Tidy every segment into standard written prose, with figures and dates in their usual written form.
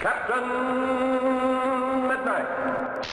Captain Midnight.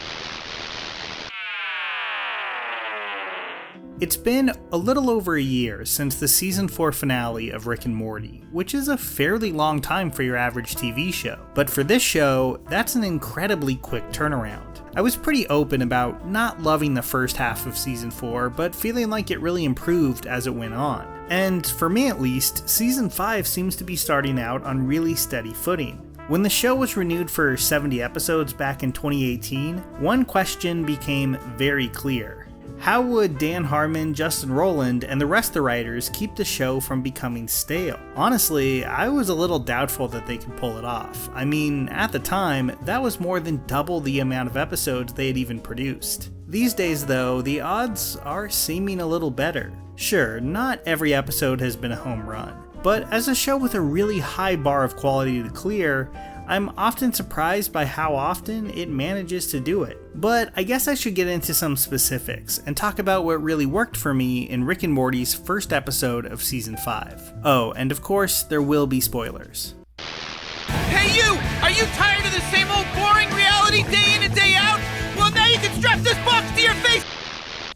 It's been a little over a year since the season 4 finale of Rick and Morty, which is a fairly long time for your average TV show. But for this show, that's an incredibly quick turnaround. I was pretty open about not loving the first half of season 4, but feeling like it really improved as it went on. And for me at least, season 5 seems to be starting out on really steady footing. When the show was renewed for 70 episodes back in 2018, one question became very clear. How would Dan Harmon, Justin Roiland, and the rest of the writers keep the show from becoming stale? Honestly, I was a little doubtful that they could pull it off. I mean, at the time, that was more than double the amount of episodes they had even produced. These days though, the odds are seeming a little better. Sure, not every episode has been a home run, but as a show with a really high bar of quality to clear, I'm often surprised by how often it manages to do it. But I guess I should get into some specifics and talk about what really worked for me in Rick and Morty's first episode of season 5. Oh, and of course, there will be spoilers. Hey you! Are you tired of the same old boring reality day in and day out? Well, now you can strap this box to your face!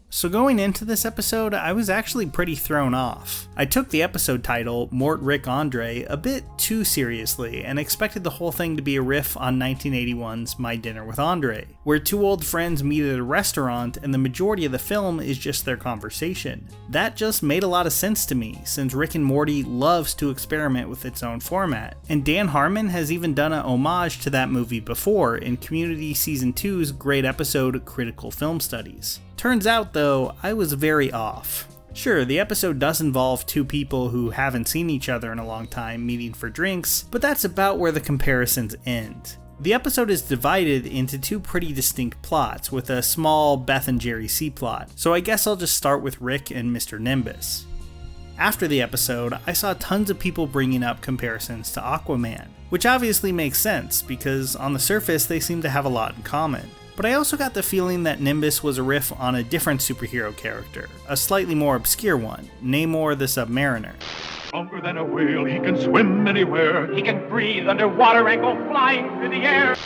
So going into this episode, I was actually pretty thrown off. I took the episode title, Mort Rick Andre, a bit too seriously and expected the whole thing to be a riff on 1981's My Dinner with Andre, where two old friends meet at a restaurant and the majority of the film is just their conversation. That just made a lot of sense to me, since Rick and Morty loves to experiment with its own format, and Dan Harmon has even done a homage to that movie before in Community Season 2's great episode Critical Film Studies. Turns out though, I was very off. Sure, the episode does involve two people who haven't seen each other in a long time meeting for drinks, but that's about where the comparisons end. The episode is divided into two pretty distinct plots, with a small Beth and Jerry C-plot, so I guess I'll just start with Rick and Mr. Nimbus. After the episode, I saw tons of people bringing up comparisons to Aquaman, which obviously makes sense, because on the surface they seem to have a lot in common. But I also got the feeling that Nimbus was a riff on a different superhero character, a slightly more obscure one, Namor the Submariner. Stronger than a whale, he can swim anywhere. He can breathe underwater and go flying through the air.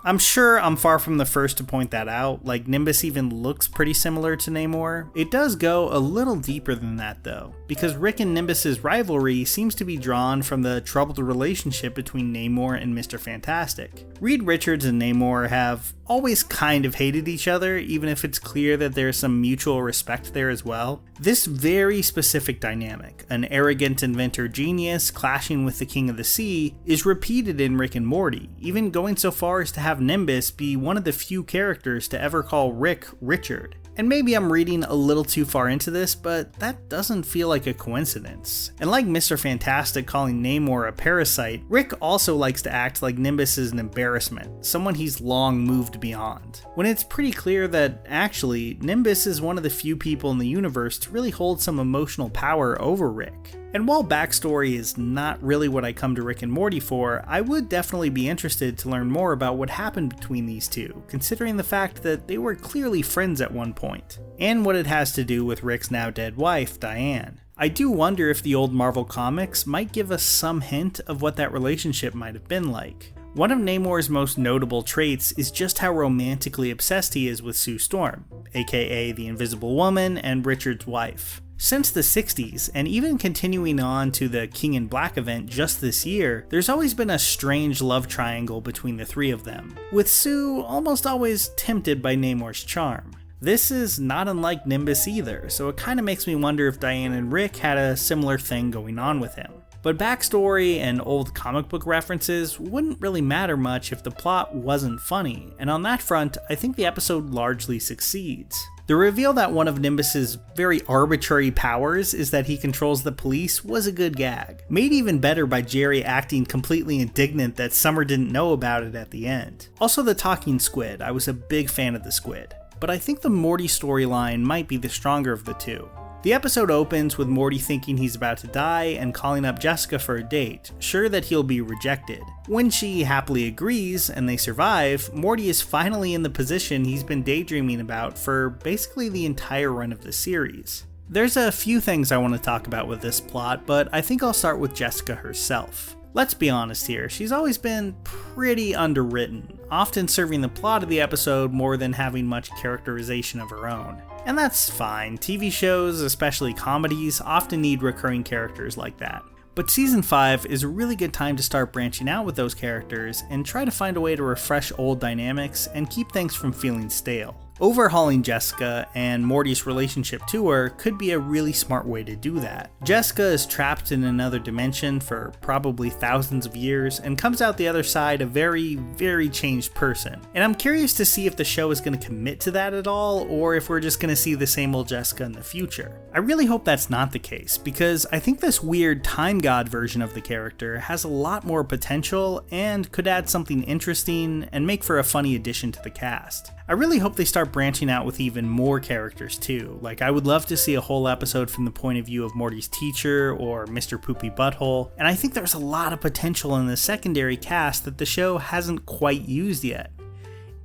I'm sure I'm far from the first to point that out, like Nimbus even looks pretty similar to Namor. It does go a little deeper than that though, because Rick and Nimbus's rivalry seems to be drawn from the troubled relationship between Namor and Mr. Fantastic. Reed Richards and Namor have always kind of hated each other, even if it's clear that there's some mutual respect there as well. This very specific dynamic, an arrogant inventor genius clashing with the king of the sea, is repeated in Rick and Morty, even going so far as to have Nimbus be one of the few characters to ever call Rick Richard. And maybe I'm reading a little too far into this, but that doesn't feel like a coincidence. And like Mr. Fantastic calling Namor a parasite, Rick also likes to act like Nimbus is an embarrassment, someone he's long moved beyond. When it's pretty clear that, actually, Nimbus is one of the few people in the universe to really hold some emotional power over Rick. And while backstory is not really what I come to Rick and Morty for, I would definitely be interested to learn more about what happened between these two, considering the fact that they were clearly friends at one point, and what it has to do with Rick's now dead wife, Diane. I do wonder if the old Marvel comics might give us some hint of what that relationship might have been like. One of Namor's most notable traits is just how romantically obsessed he is with Sue Storm, aka the Invisible Woman and Richard's wife. Since the 60s, and even continuing on to the King in Black event just this year, there's always been a strange love triangle between the three of them, with Sue almost always tempted by Namor's charm. This is not unlike Nimbus either, so it kinda makes me wonder if Diane and Rick had a similar thing going on with him. But backstory and old comic book references wouldn't really matter much if the plot wasn't funny, and on that front, I think the episode largely succeeds. The reveal that one of Nimbus's very arbitrary powers is that he controls the police was a good gag, made even better by Jerry acting completely indignant that Summer didn't know about it at the end. Also the talking squid, I was a big fan of the squid, but I think the Morty storyline might be the stronger of the two. The episode opens with Morty thinking he's about to die and calling up Jessica for a date, sure that he'll be rejected. When she happily agrees and they survive, Morty is finally in the position he's been daydreaming about for basically the entire run of the series. There's a few things I want to talk about with this plot, but I think I'll start with Jessica herself. Let's be honest here, she's always been pretty underwritten, often serving the plot of the episode more than having much characterization of her own. And that's fine, TV shows, especially comedies, often need recurring characters like that. But Season 5 is a really good time to start branching out with those characters and try to find a way to refresh old dynamics and keep things from feeling stale. Overhauling Jessica and Morty's relationship to her could be a really smart way to do that. Jessica is trapped in another dimension for probably thousands of years and comes out the other side a very, very changed person. And I'm curious to see if the show is going to commit to that at all, or if we're just going to see the same old Jessica in the future. I really hope that's not the case, because I think this weird time god version of the character has a lot more potential and could add something interesting and make for a funny addition to the cast. I really hope they start branching out with even more characters too. Like, I would love to see a whole episode from the point of view of Morty's teacher or Mr. Poopy Butthole, and I think there's a lot of potential in the secondary cast that the show hasn't quite used yet.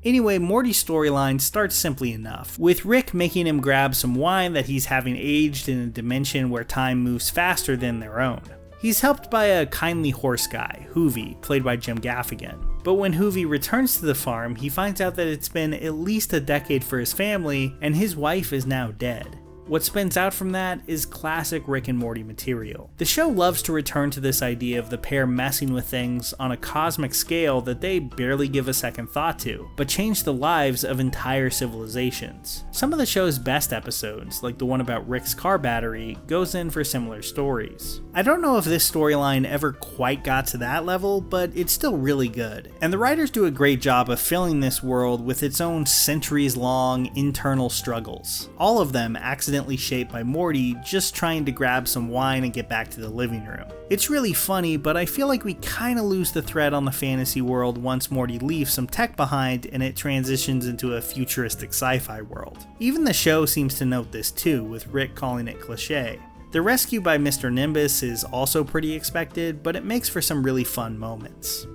Anyway, Morty's storyline starts simply enough, with Rick making him grab some wine that he's having aged in a dimension where time moves faster than their own. He's helped by a kindly horse guy, Hoovy, played by Jim Gaffigan. But when Hoovy returns to the farm, he finds out that it's been at least a decade for his family, and his wife is now dead. What spins out from that is classic Rick and Morty material. The show loves to return to this idea of the pair messing with things on a cosmic scale that they barely give a second thought to, but change the lives of entire civilizations. Some of the show's best episodes, like the one about Rick's car battery, goes in for similar stories. I don't know if this storyline ever quite got to that level, but it's still really good, and the writers do a great job of filling this world with its own centuries-long internal struggles, all of them accidentally shaped by Morty just trying to grab some wine and get back to the living room. It's really funny, but I feel like we kinda lose the thread on the fantasy world once Morty leaves some tech behind and it transitions into a futuristic sci-fi world. Even the show seems to note this too, with Rick calling it cliché. The rescue by Mr. Nimbus is also pretty expected, but it makes for some really fun moments.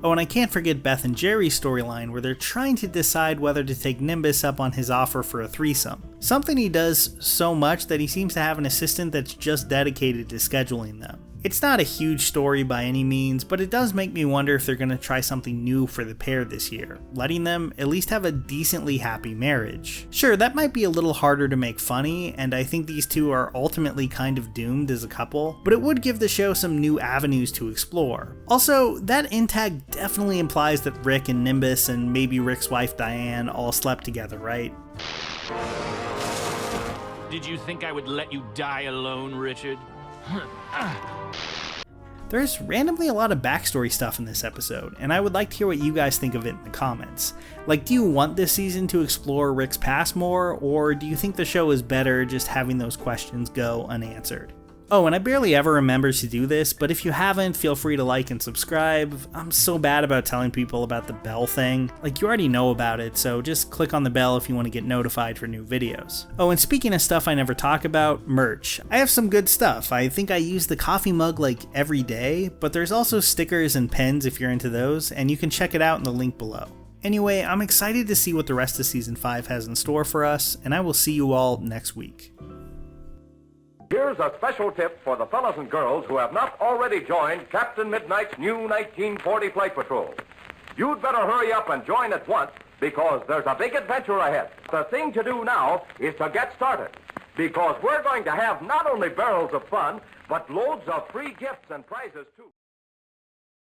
Oh, and I can't forget Beth and Jerry's storyline where they're trying to decide whether to take Nimbus up on his offer for a threesome. Something he does so much that he seems to have an assistant that's just dedicated to scheduling them. It's not a huge story by any means, but it does make me wonder if they're going to try something new for the pair this year, letting them at least have a decently happy marriage. Sure, that might be a little harder to make funny, and I think these two are ultimately kind of doomed as a couple, but it would give the show some new avenues to explore. Also, that in tag definitely implies that Rick and Nimbus and maybe Rick's wife Diane all slept together, right? Did you think I would let you die alone, Richard? There's randomly a lot of backstory stuff in this episode, and I would like to hear what you guys think of it in the comments. Like, do you want this season to explore Rick's past more, or do you think the show is better just having those questions go unanswered? Oh, and I barely ever remember to do this, but if you haven't, feel free to like and subscribe. I'm so bad about telling people about the bell thing. Like, you already know about it, so just click on the bell if you want to get notified for new videos. Oh, and speaking of stuff I never talk about, merch. I have some good stuff. I think I use the coffee mug like every day, but there's also stickers and pens if you're into those, and you can check it out in the link below. Anyway, I'm excited to see what the rest of Season 5 has in store for us, and I will see you all next week. Here's a special tip for the fellas and girls who have not already joined Captain Midnight's new 1940 Flight Patrol. You'd better hurry up and join at once, because there's a big adventure ahead. The thing to do now is to get started, because we're going to have not only barrels of fun, but loads of free gifts and prizes too.